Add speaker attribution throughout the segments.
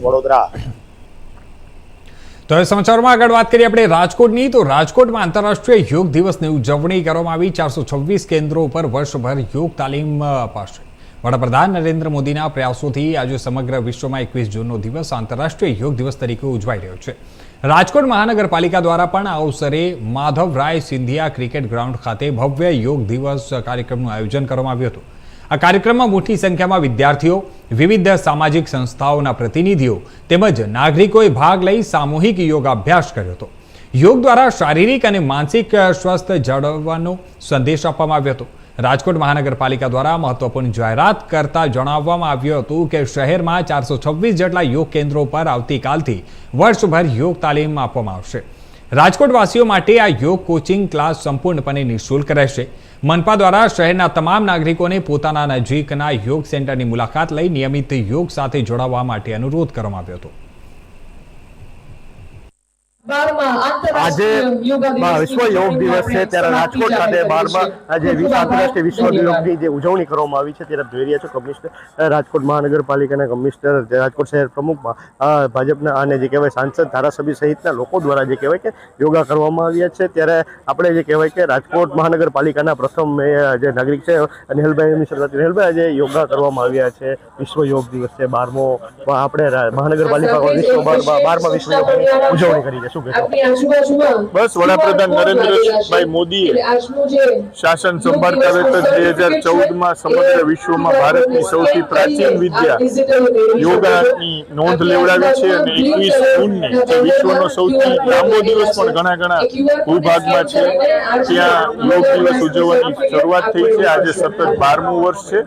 Speaker 1: વડોદરા।
Speaker 2: તો હવે સમાચારમાં આગળ વાત કરીએ આપણે રાજકોટની। તો રાજકોટમાં આંતરરાષ્ટ્રીય યોગ દિવસની ઉજવણી કરવામાં આવી। 426 કેન્દ્રો પર વર્ષભર યોગ તાલીમ અપાશે। વડાપ્રધાન નરેન્દ્ર મોદીના પ્રયાસોથી આજે સમગ્ર વિશ્વમાં 21 જૂનનો દિવસ આંતરરાષ્ટ્રીય યોગ દિવસ તરીકે ઉજવાઈ રહ્યો છે। રાજકોટ મહાનગરપાલિકા દ્વારા પણ આ અવસરે માધવરાય સિંધિયા ક્રિકેટ ગ્રાઉન્ડ ખાતે ભવ્ય યોગ દિવસ કાર્યક્રમનું આયોજન કરવામાં આવ્યું હતું। આ કાર્યક્રમમાં મોટી સંખ્યામાં વિદ્યાર્થીઓ, વિવિધ સામાજિક સંસ્થાઓના પ્રતિનિધિઓ તેમજ નાગરિકોએ ભાગ લઈ સામૂહિક યોગાભ્યાસ કર્યો હતો। યોગ દ્વારા શારીરિક અને માનસિક સ્વાસ્થ્ય જાળવવાનો સંદેશ આપવામાં આવ્યો હતો। રાજકોટ મહાનગરપાલિકા દ્વારા મહત્વપૂર્ણ જાહેરાત કરતા જણાવવામાં આવ્યું હતું કે શહેરમાં 426 જેટલા યોગ કેન્દ્રો પર આવતીકાલથી વર્ષભર યોગ તાલીમ આપવામાં આવશે। રાજકોટવાસીઓ માટે આ યોગ કોચિંગ ક્લાસ સંપૂર્ણપણે નિઃશુલ્ક રહેશે। मनपा द्वारा शहरना तमाम नागरिकोने पोताना नजीकना योग सेंटरनी मुलाकात लई नियमित योग साथे जोड़ावा माटे अनुरोध करवामां आव्यो हतो।
Speaker 1: आज विश्व योग दिवस है त्यारे राजकोट खाते 12मा आज आंतरराष्ट्रीय विश्व योगनी जे उजवणी करवामां आवी छे त्यारे जोई रह्या छो कमिश्नर राजकोट महानगरपालिकाना कमिश्नर राजकोट शहर प्रमुख भाजपना અને જે કહેવાય सांसद धारासभ्य सहितना લોકો દ્વારા જે કહેવાય કે યોગા કરવામાં આવ્યા છે। ત્યારે આપણે જે કહેવાય કે રાજકોટ મહાનગરપાલિકાના પ્રથમ જે નાગરિક છે નિહલભાઈ નિહલભાઈ આજે યોગા કરવામાં આવ્યા છે। વિશ્વ યોગ દિવસ છે 12મો આપણે મહાનગરપાલિકા વિશ્વ 12મા વિશ્વ યોગની ઉજવણી કરી છે।
Speaker 3: बस वडाप्रधान नरेंद्र मोदी शासन संभाळता वेत 2014 में समग्र विश्व में भारत की सौथी प्राचीन विद्या योगानी नोंध लेवडावी छे अने 21 जून ने जे विश्वनो सौथी लांबो दिवस पण घणा भूभागमां छे त्यां योग दिवस उजवવાની શરૂઆત થઈ છે। આજે સતત 12મું વર્ષ છે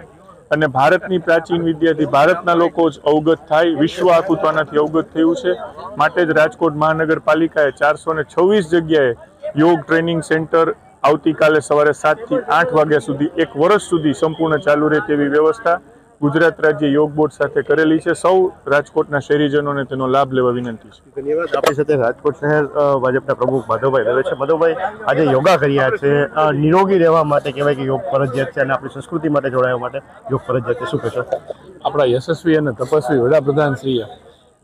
Speaker 3: અને ભારતની પ્રાચીન વિદ્યાથી ભારતના લોકો જ અવગત થાય, વિશ્વ આખું તેનાથી અવગત થયું છે। માટે જ રાજકોટ મહાનગરપાલિકાએ 426 જગ્યાએ યોગ ટ્રેનિંગ સેન્ટર આવતીકાલે સવારે 7 થી 8 વાગ્યા સુધી 1 વર્ષ સુધી સંપૂર્ણ ચાલુ રહે તેવી વ્યવસ્થા ગુજરાત રાજ્ય योग बोर्ड સાથે કરેલી છે। સૌ રાજકોટના શહેરીજનોને તેનો લાભ લેવા વિનંતી છે।
Speaker 1: ધન્યવાદ। આપણી સાથે રાજકોટ શહેર ભાજપના પ્રમુખ માધવભાઈ દવે છે। માધવભાઈ, આજે યોગા કર્યા છે, નિરોગી રહેવા માટે કહેવાય કે યોગ ફરજિયાત છે અને આપણી સંસ્કૃતિ માટે જોડાવા માટે યોગ ફરજિયાત છે, શું કહેશો?
Speaker 3: આપણા યશસ્વી અને તપસ્વી વડાપ્રધાન શ્રીએ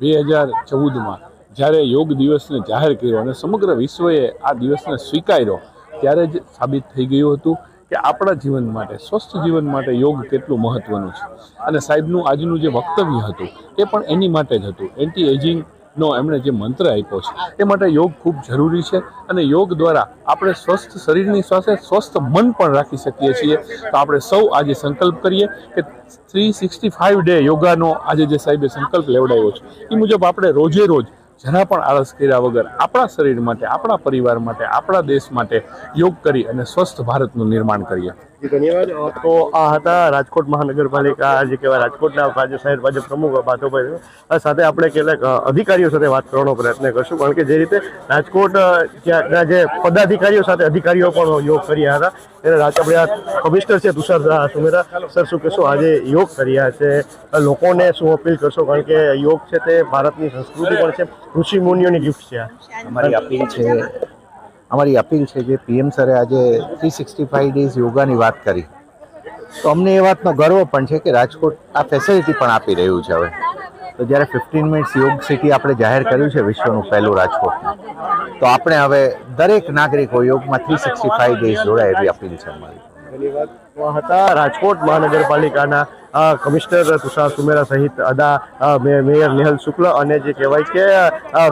Speaker 3: 2014માં જ્યારે યોગ દિવસને જાહેર કર્યો અને સમગ્ર વિશ્વએ આ દિવસને સ્વીકાર્યો ત્યારે જ સાબિત થઈ ગયું હતું કે આપણા જીવન માટે, સ્વસ્થ જીવન માટે યોગ કેટલું મહત્વનું છે। અને સાહેબનું આજનું જે વક્તવ્ય હતું એ પણ એની માટે જ હતું। એન્ટી એજિંગનો એમણે જે મંત્ર આપ્યો છે એ માટે યોગ ખૂબ જરૂરી છે અને યોગ દ્વારા આપણે સ્વસ્થ શરીરની સાથે સ્વસ્થ મન પણ રાખી શકીએ છીએ। તો આપણે સૌ આજે સંકલ્પ કરીએ કે 365 ડે યોગાનો આજે જે સાહેબે સંકલ્પ લેવડાવ્યો છે એ મુજબ આપણે રોજે રોજ જરા પણ આળસ કર્યા વગર આપણા શરીર માટે, આપણા પરિવાર માટે, આપણા દેશ માટે યોગ કરી અને સ્વસ્થ ભારતનું નિર્માણ કરીએ।
Speaker 1: ધન્યવાદ। તો આ હતા રાજકોટ મહાનગરપાલિકા જે કહેવાય રાજકોટના શહેર ભાજપ પ્રમુખ માધવભાઈ સાથે આપણે કેટલાક અધિકારીઓ સાથે વાત કરવાનો પ્રયત્ન કરશું, કારણ કે જે રીતે રાજકોટના જે પદાધિકારીઓ સાથે અધિકારીઓ પણ યોગ કર્યા હતા ત્યારે આપણે આ કમિશનર છે તુષાર સુમેરા સર, શું કહેશો? આજે યોગ કર્યા છે, લોકોને શું અપીલ કરશો? કારણ કે યોગ છે તે ભારતની સંસ્કૃતિ પણ છે, ઋષિ મુનિઓની ગિફ્ટ છે।
Speaker 4: અમારી અપીલ છે જે પીએમ સરે આજે 365 ડેઝ યોગાની વાત કરી તો અમને એ વાતનો ગર્વ પણ છે કે રાજકોટ આ ફેસિલિટી પણ આપી રહ્યું છે। હવે તો જ્યારે 15 મિનિટ્સ યોગ સિટી આપણે જાહેર કર્યું છે વિશ્વનું પહેલું રાજકોટનું, તો આપણે હવે દરેક નાગરિકો યોગમાં 365 ડેઝ જોડાય એવી અપીલ છે અમારી।
Speaker 1: ધન્યવાદ। હતા રાજકોટ મહાનગરપાલિકાના કમિશનર તુષાર સુમેરા સહિત મેયર નિહલ શુક્લ અને જે કહેવાય કે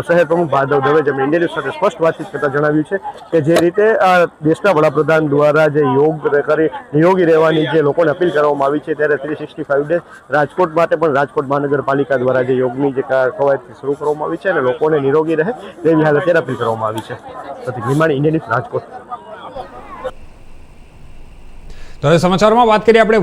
Speaker 1: શહેર પ્રમુખ માધવ દવે, જેમણે ઇન્ડિયા ન્યૂઝ સાથે સ્પષ્ટ વાતચીત કરતા જણાવ્યું છે કે જે રીતે દેશના વડાપ્રધાન દ્વારા જે યોગ કરી નિરોગી રહેવાની જે લોકોને અપીલ કરવામાં આવી છે ત્યારે 365 ડેઝ રાજકોટ માટે પણ રાજકોટ મહાનગરપાલિકા દ્વારા જે યોગની જે કવાયત શરૂ કરવામાં આવી છે અને લોકોને નિરોગી રહે તેવી હાલ અત્યારે અપીલ કરવામાં આવી છે। પ્રતિક નિમાણી, ઇન્ડિયા ન્યૂઝ, રાજકોટ।
Speaker 2: તો હવે સમાચારમાં વાત કરીએ આપણે